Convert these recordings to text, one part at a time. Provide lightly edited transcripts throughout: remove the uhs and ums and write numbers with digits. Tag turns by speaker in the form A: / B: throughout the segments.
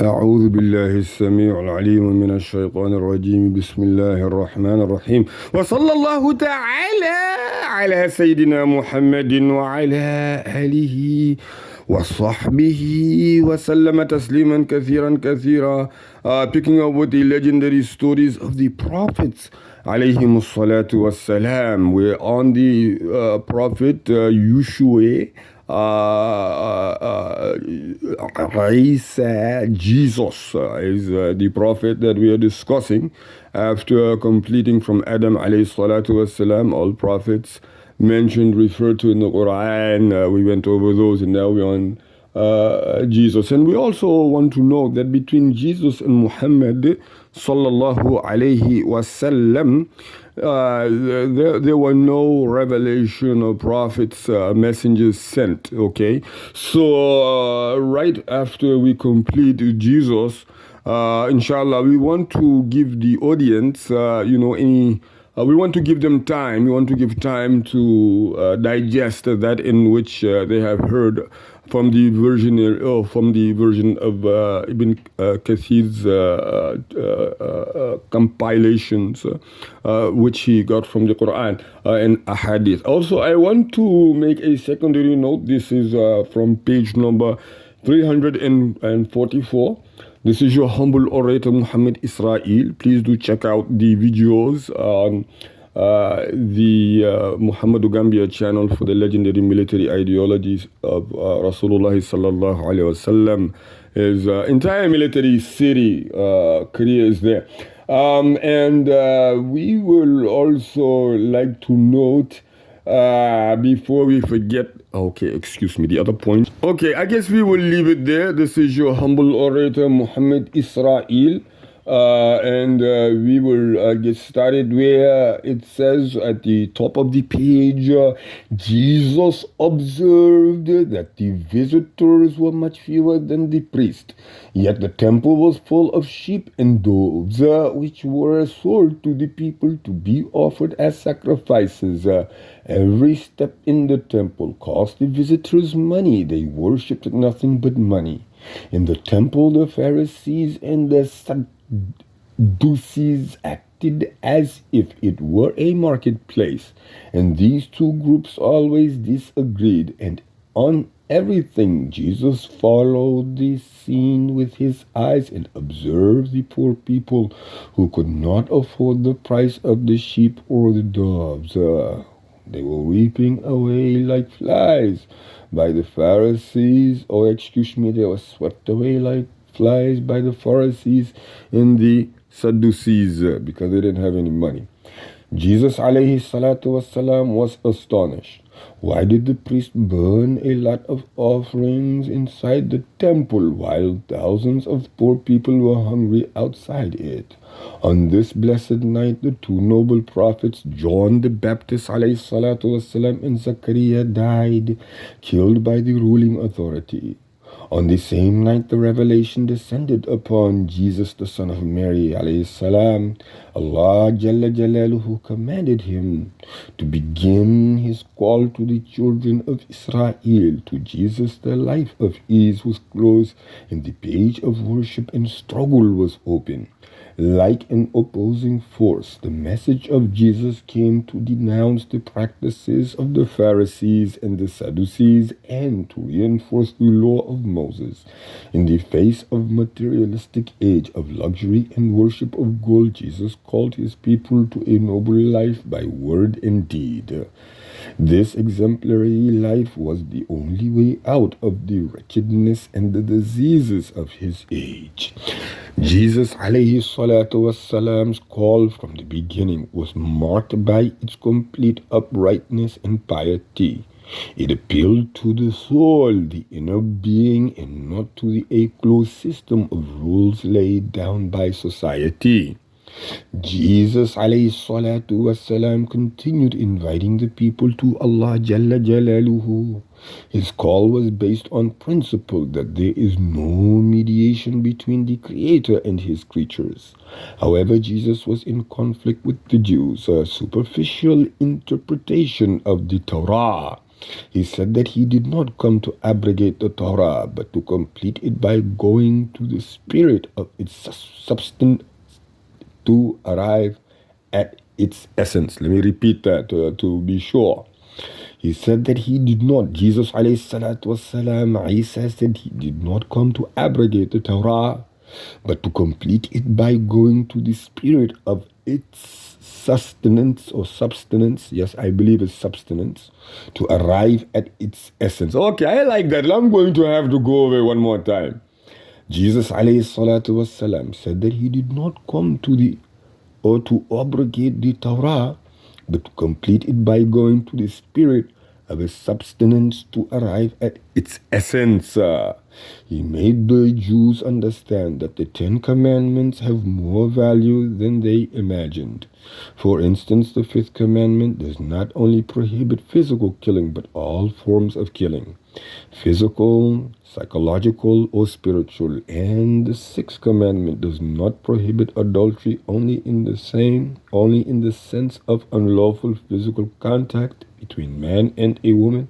A: أعوذ بالله السميع العليم من الشيطان الرجيم بسم الله الرحمن الرحيم وصلى الله تعالى على سيدنا محمد وعلى آله وصحبه وسلم تسليما كثيرا picking up with the legendary stories of the prophets Alayhimu'Ssalaam. We're on the prophet Yeshua, Isa. Jesus is the prophet that we are discussing after completing from Adam alayhi salatu wassalam, all prophets mentioned, referred to in the Quran. We went over those, and now we're on Jesus. And we also want to know that between Jesus and Muhammad sallallahu alayhi wasallam, there were no revelation or prophets, messengers sent. Okay, so right after we complete Jesus, inshallah, we want to give the audience, we want to give them time. We want to give time to digest that in which they have heard from the version of Ibn Kathir's compilations, which he got from the Quran and Ahadith. Also, I want to make a secondary note. This is from page number 344. This is your humble orator, Muhammad Israel. Please do check out the videos on the Muhammadu Gambia channel for the legendary military ideologies of Rasulullah sallallahu alaihi wasallam. His entire military city career is there. And we will also like to note, before we forget, the other point. Okay, I guess we will leave it there. This is your humble orator, Muhammad Israel. And we will get started where it says at the top of the page, Jesus observed that the visitors were much fewer than the priest, yet the temple was full of sheep and doves, which were sold to the people to be offered as sacrifices. Every step in the temple cost the visitors money. They worshipped nothing but money. In the temple, the Pharisees and the Sadducees acted as if it were a marketplace, and these two groups always disagreed, and on everything Jesus followed the scene with his eyes and observed the poor people who could not afford the price of the sheep or the doves. They were weeping away like flies by the Pharisees, they were swept away like flies by the Pharisees and the Sadducees because they didn't have any money. Jesus alayhi salatu wassalam was astonished. Why did the priest burn a lot of offerings inside the temple while thousands of poor people were hungry outside it? On this blessed night, the two noble prophets, John the Baptist alayhi salatu wassalam, and Zachariah, died, killed by the ruling authority. On the same night, the revelation descended upon Jesus, the son of Mary, alayhi salam. Allah Jalla Jalaluhu commanded him to begin his call to the children of Israel. To Jesus, the life of ease was closed, and the page of worship and struggle was open. Like an opposing force, the message of Jesus came to denounce the practices of the Pharisees and the Sadducees and to reinforce the law of Moses. In the face of materialistic age of luxury and worship of gold, Jesus called his people to a noble life by word and deed. This exemplary life was the only way out of the wretchedness and the diseases of his age. Jesus alayhi salatu wassalam's call from the beginning was marked by its complete uprightness and piety. It appealed to the soul, the inner being, and not to a closed system of rules laid down by society. Jesus alayhi salatu wassalam continued inviting the people to Allah Jalla Jalaluhu. His call was based on principle that there is no mediation between the Creator and his creatures. However, Jesus was in conflict with the Jews, a superficial interpretation of the Torah He said that he did not come to abrogate the Torah, but to complete it by going to the spirit of its substance to arrive at its essence. Let me repeat that to be sure. He said that he did not, Jesus alayhi salatu wasalam, Isa said he did not come to abrogate the Torah, but to complete it by going to the spirit of its sustenance or substance. Yes, I believe it's substance, to arrive at its essence. Okay, I like that. I'm going to have to go over one more time. Jesus alayhi salatu wasalam said that he did not come to abrogate the Torah, but to complete it by going to the spirit of a substance to arrive at its essence. He made the Jews understand that the Ten Commandments have more value than they imagined. For instance, the fifth commandment does not only prohibit physical killing, but all forms of killing, physical, psychological, or spiritual. And the sixth commandment does not prohibit adultery only in the sense of unlawful physical contact between man and a woman,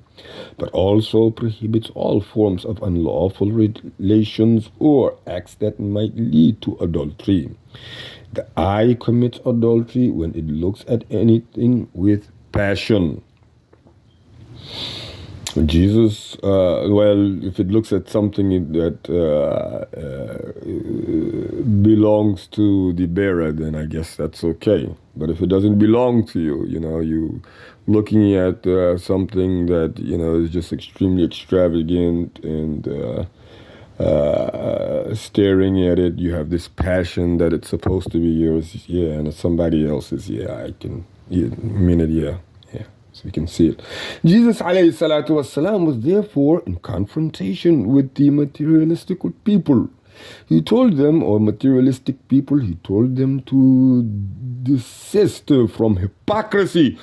A: but also prohibits all forms of unlawful relations or acts that might lead to adultery. The eye commits adultery when it looks at anything with passion. Jesus, if it looks at something that belongs to the bearer, then I guess that's okay. But if it doesn't belong to you, you looking at something that, is just extremely extravagant and staring at it, you have this passion that it's supposed to be yours, and it's somebody else's, so we can see it. Jesus alayhi salatu wasalam was therefore in confrontation with the materialistic people. He told them to desist from hypocrisy.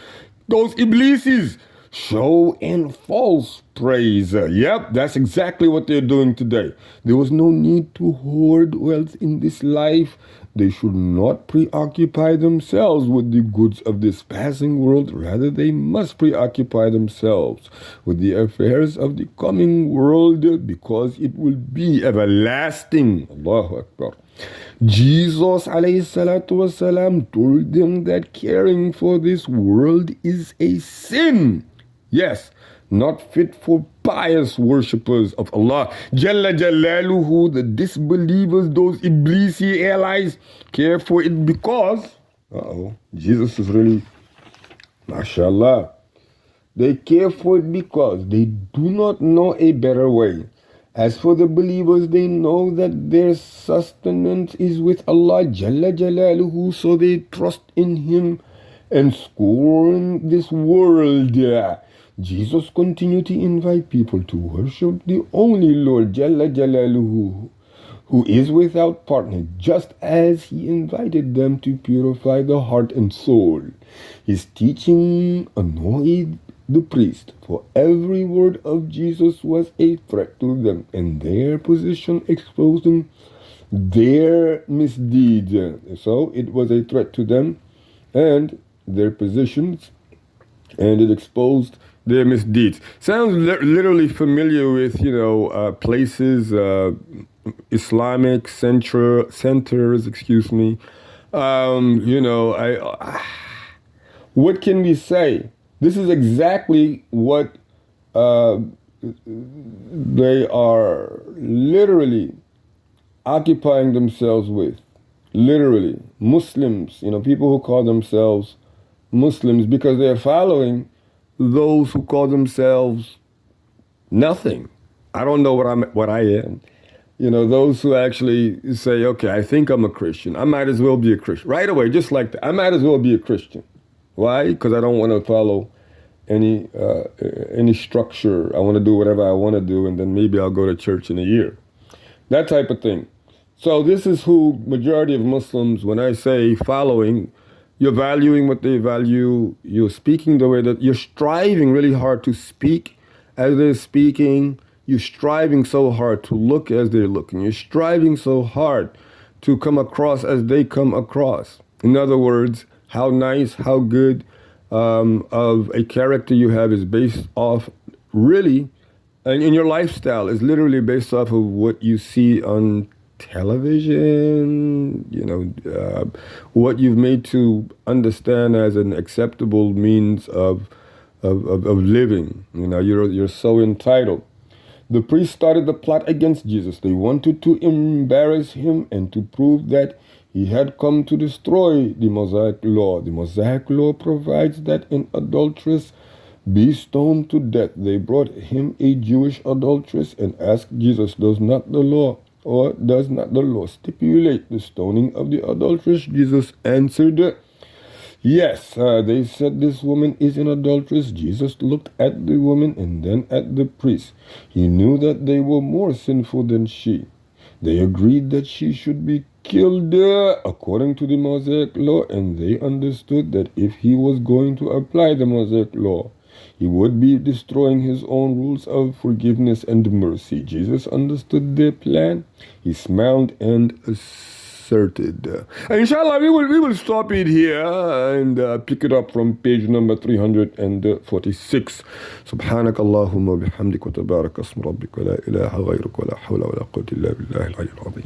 A: Those iblises, show and false praise. Yep, that's exactly what they're doing today. There was no need to hoard wealth in this life. They should not preoccupy themselves with the goods of this passing world. Rather, they must preoccupy themselves with the affairs of the coming world, because it will be everlasting. Allahu Akbar. Jesus alayhi salatu wasalam told them that caring for this world is a sin. Yes, not fit for pious worshippers of Allah Jalla Jalaluhu. The disbelievers, those Iblisi allies, care for it because, Jesus is really, mashallah, they care for it because they do not know a better way. As for the believers, they know that their sustenance is with Allah Jalla Jalaluhu, so they trust in Him and scorn this world. Jesus continued to invite people to worship the only Lord Jalla Jalaluhu, who is without partner, just as He invited them to purify the heart and soul. His teaching annoyed the priest, for every word of Jesus was a threat to them, and their position exposing their misdeeds. So it was a threat to them and their positions, and it exposed their misdeeds. Sounds literally familiar with, places, Islamic centers, excuse me. What can we say? This is exactly what they are literally occupying themselves with. Literally, Muslims, people who call themselves Muslims, because they're following those who call themselves nothing. I don't know what I am. Those who actually say, okay, I think I'm a Christian. I might as well be a Christian. Right away, just like that. I might as well be a Christian. Why? Because I don't want to follow any structure. I want to do whatever I want to do, and then maybe I'll go to church in a year. That type of thing. So this is who majority of Muslims, when I say following, you're valuing what they value. You're speaking the way that you're striving really hard to speak as they're speaking. You're striving so hard to look as they're looking. You're striving so hard to come across as they come across. In other words, how nice, how good of a character you have is based off really, and your lifestyle is literally based off of what you see on television, what you've made to understand as an acceptable means of living. You're so entitled. The priests started the plot against Jesus. They wanted to embarrass him and to prove that he had come to destroy the Mosaic law. The Mosaic law provides that an adulteress be stoned to death. They brought him a Jewish adulteress and asked Jesus, does not the law stipulate the stoning of the adulteress? Jesus answered, yes. They said this woman is an adulteress. Jesus looked at the woman and then at the priest. He knew that they were more sinful than she. They agreed that she should be killed according to the Mosaic law, and they understood that if he was going to apply the Mosaic law, he would be destroying his own rules of forgiveness and mercy. Jesus understood their plan. He smiled and asserted. Inshallah, we will stop it here and pick it up from page number 346. سبحانك اللهم وبحمدك وتبارك اسم ربك ولا إله غيرك ولا حول ولا قوة إلا بالله العلي العظيم.